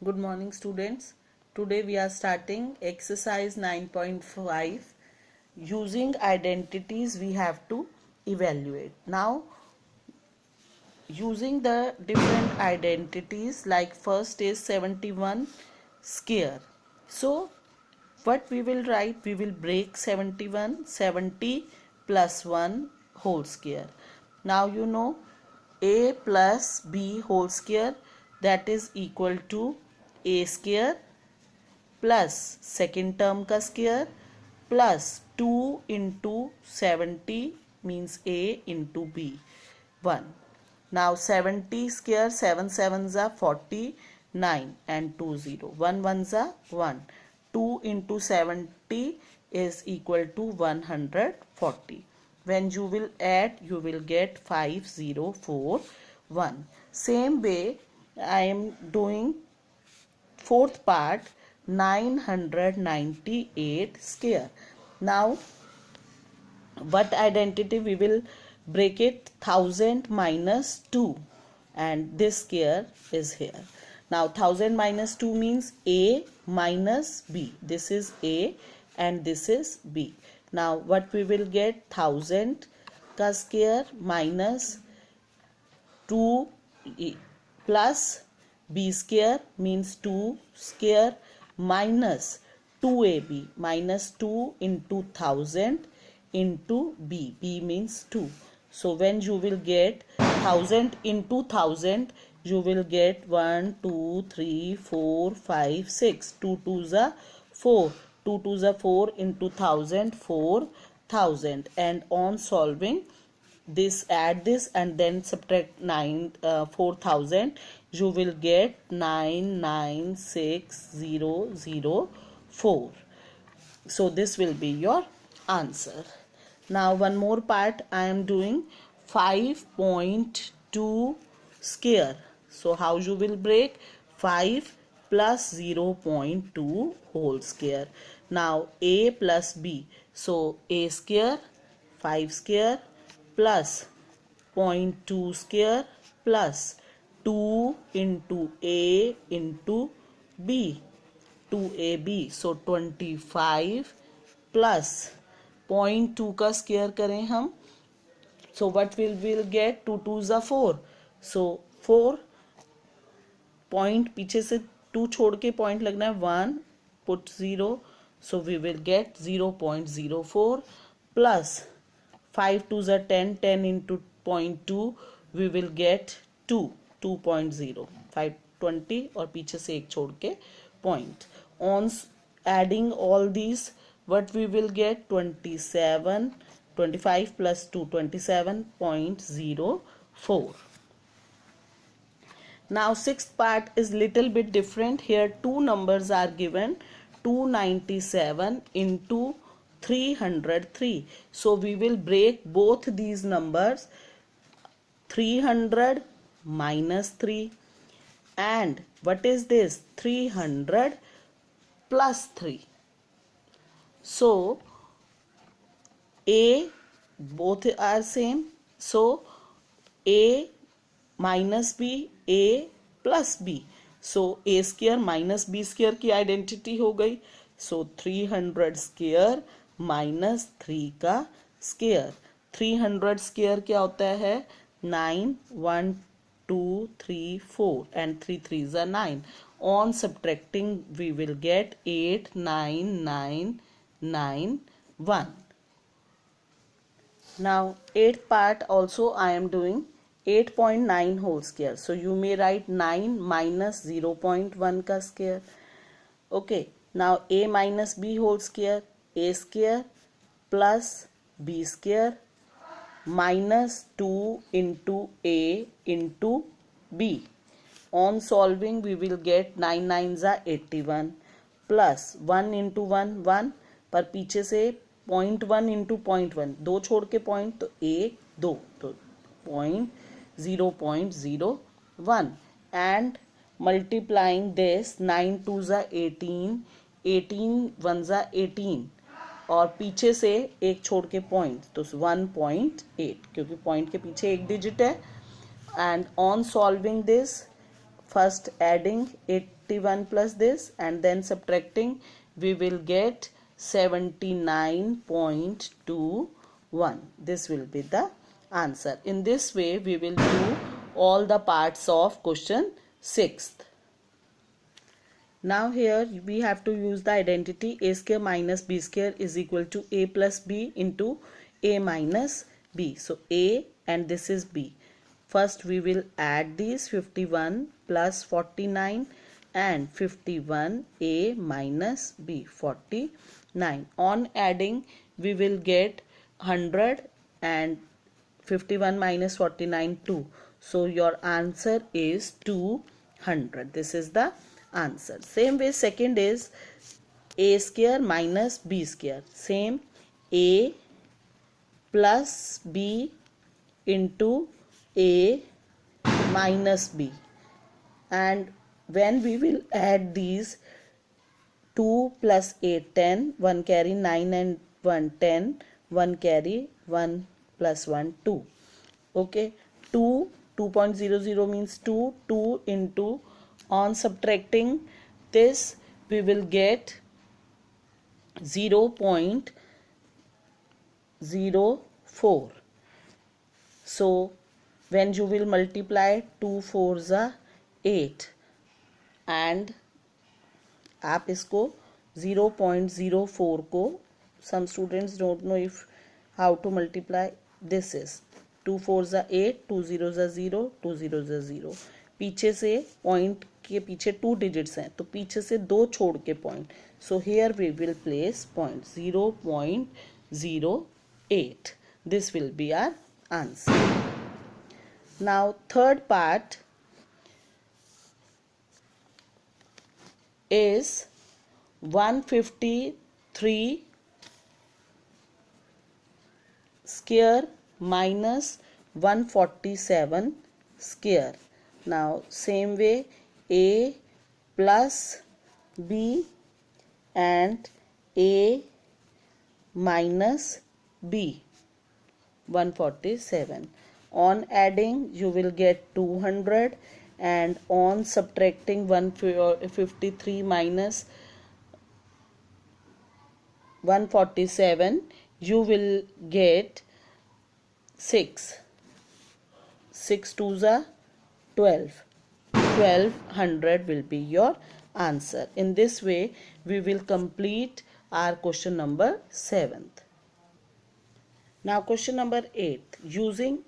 Good morning, students. Today we are starting exercise 9.5. Using identities we have to evaluate. Now, using the different identities, like first is 71 square. So, what we will write? We will break 71, 70 plus 1 whole square. Now you know a plus b whole square, that is equal to a square plus second term का square plus 2 into 70 means a into b 1. Now 70 square 7 sevens are 49 and 2 0. 1 ones are 1. 2 into 70 is equal to 140. When you will add, you will get 5041. Same way I am doing fourth part, 998 square. Now what identity we will break it? 1000 minus 2, and this square is here. Now 1000 minus 2 means a minus b. This is a and this is b. Now what we will get? 1000 का square minus 2 plus b square means 2 square minus 2ab minus 2 into 1000 into b. b means 2. So when you will get 1000 into 1000, you will get 1 2 3 4 5 6. 2 2s are 4. 2 2s are 4 into 1000, 4000. And on solving this, add this and then subtract 4000, you will get 996004. So this will be your answer. Now one more part I am doing, 5.2 square. So how you will break? 5 plus 0.2 whole square. Now a plus b, so a square 5 square plus 0.2 square plus 2 into a into b, 2ab. So 25 plus 0.2 का square करें हम. So what will get? 2 2s are 4. So 4 point पीछे से 2 छोड़ के point लगना है 1, put 0. So we will get 0.04 plus 5 2s are 10. 10 into 0.2 we will get 2. 2.0. 520 और पीछे से एक छोड़ के point. On adding all these, what we will get? 27. 25 plus 2, 27.04. Now sixth part is little bit different. Here two numbers are given, 297 into 303. So we will break both these numbers, 300 minus 3, and what is this? 300 plus 3. So a, both are same, so a minus b, a plus b. So a square minus b square की identity हो गई. So 300 square minus 3 का square. 300 square क्या होता है? 9. 1 2 3 4 and 3 3s are 9. On subtracting we will get 89991. Now 8th part also I am doing 8.9 whole square. So you may write 9 minus 0.1 का square. Okay. Now a minus b whole square, a square plus b square minus 2 into a into b. On solving we will get 9 9s are 81 plus 1 into 1 1, पर पीछे से 0.1 into 0.1, 2 छोड़ के point, तो 1 2, तो 0.01, and multiplying this, 9 2s are 18, 18 1s are 18, और पीछे से एक छोड़ के point, तो 1.8, क्योंकि point के पीछे एक digit है. And on solving this, first adding 51 plus this and then subtracting, we will get 79.21. This will be the answer. In this way, we will do all the parts of question 6th. Now here we have to use the identity a square minus b square is equal to a plus b into a minus b. So a and this is b. First we will add these 51 plus 49 and 51 a minus b 49. On adding we will get 100 and 51 minus 49 2. So your answer is 200. This is the answer. Same way second is a square minus b square. Same, a plus b into a minus b, and when we will add these 2 plus 8 10, 1 carry 9 and 1 10, 1 carry 1 plus 1 2. Okay, 2.00 means 2 into, on subtracting this we will get 0.04. So when you will multiply 2 4s are 8 and आप इसको 0.04 को, some students don't know if how to multiply, this is 2 4s are 8, 2 0s are 0, 2 0s are 0. पीछे से point के पीछे 2 digits हैं तो पीछे से 2 छोड़ के point. So here we will place point 0.08. This will be our answer. Now third part is 153 square minus 147 square. Now same way a plus b and a minus b 147. On adding you will get 200 and on subtracting 153 minus 147 you will get 6. 6 2s are 12. 1200 will be your answer. In this way we will complete our question number 7th. Now question number 8. Using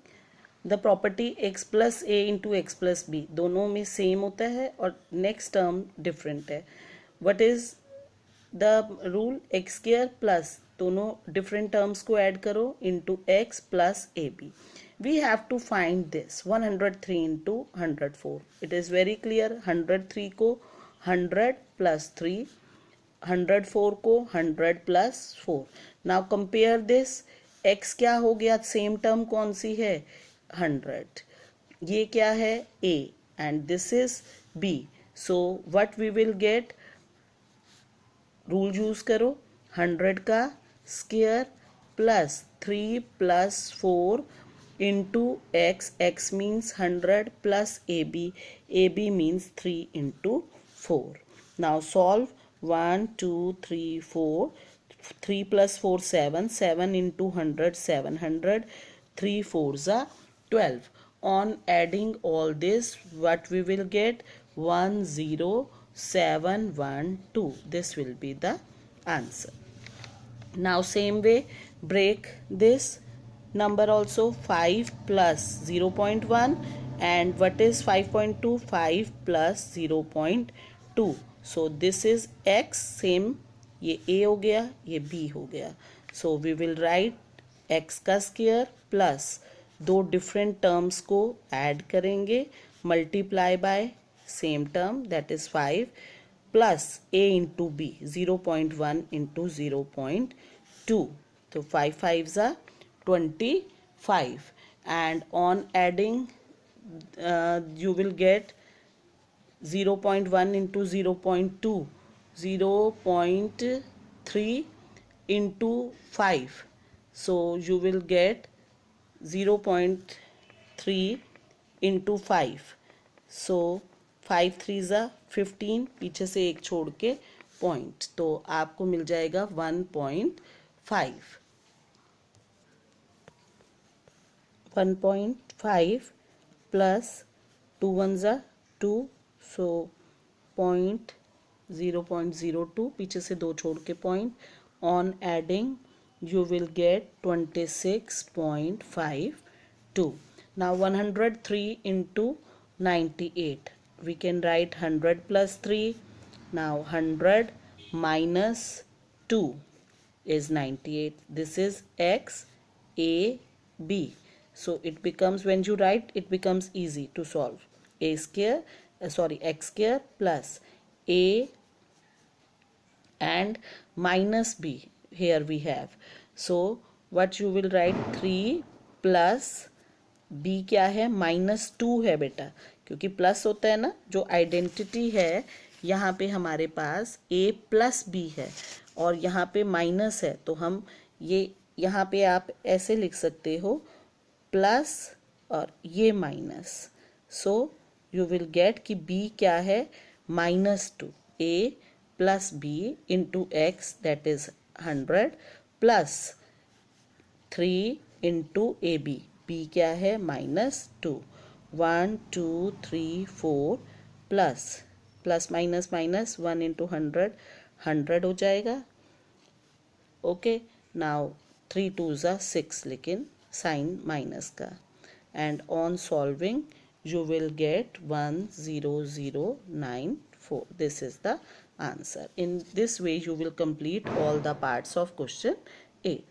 the property x plus a into x plus b, दोनों में same होता है और next term different है. What is the rule? X square plus दोनों different terms को add करो into X plus A B. We have to find this 103 into 104. It is very clear. 103 को 100 प्लस 3, 104 को 100 plus 4. Now compare this. x क्या हो गया? Same term कौन सी है? 100. ये क्या है? a and this is b. so what we will get? Rule use करो. 100 का square plus 3 plus 4 into X. X means 100 plus A B means 3 into 4. Now solve. 1 2 3 4. 3 plus 4 7. 7 into 100 700. 3 4s are 12. On adding all this what we will get? 10712. This will be the answer. Now same way break this number also. 5 plus 0.1 and what is 5.2? 5 plus 0.2. so this is x. same, ये a हो गया, ये b हो गया. so we will write x का square plus दो different terms को add करेंगे, multiply by same term that is 5 plus a into B 0.1 into 0.2. तो 5 5s are 25 and on adding you will get 0.1 into 0.2 0.3 into 5. so you will get 0.3 into 5. so 5 3 ज़ा 15, पीछे से एक छोड़ के पॉइंट, तो आपको मिल जाएगा 1.5। 1.5 प्लस 2 1 ज़ा 2, सो 0.02, पीछे से दो छोड़ के point, on adding you will get 26.52. Now 103 into 98, we can write 100 plus 3. Now 100 minus 2 is 98. This is x a b. So it becomes, when you write, it becomes easy to solve. A square, x square plus a and minus b, here we have. So what you will write, 3 plus b क्या है, -2 है बेटा, क्योंकि plus होता है ना, जो identity है यहाँ पे हमारे पास a प्लस b है और यहाँ पे माइनस है, तो हम ये यहाँ पे आप ऐसे लिख सकते हो, प्लस और ये minus, so you will get कि b क्या है, -2, a plus b into x, that is 100, plus 3 into ab, b क्या है, -2, 1 2 3 4 प्लस माइनस 1 into 100 हो जाएगा. ओके, नाउ 3 2 ज़ा 6, लेकिन साइन माइनस का, and on solving you will get 10094. This is the answer. In this way you will complete all the parts of question 8.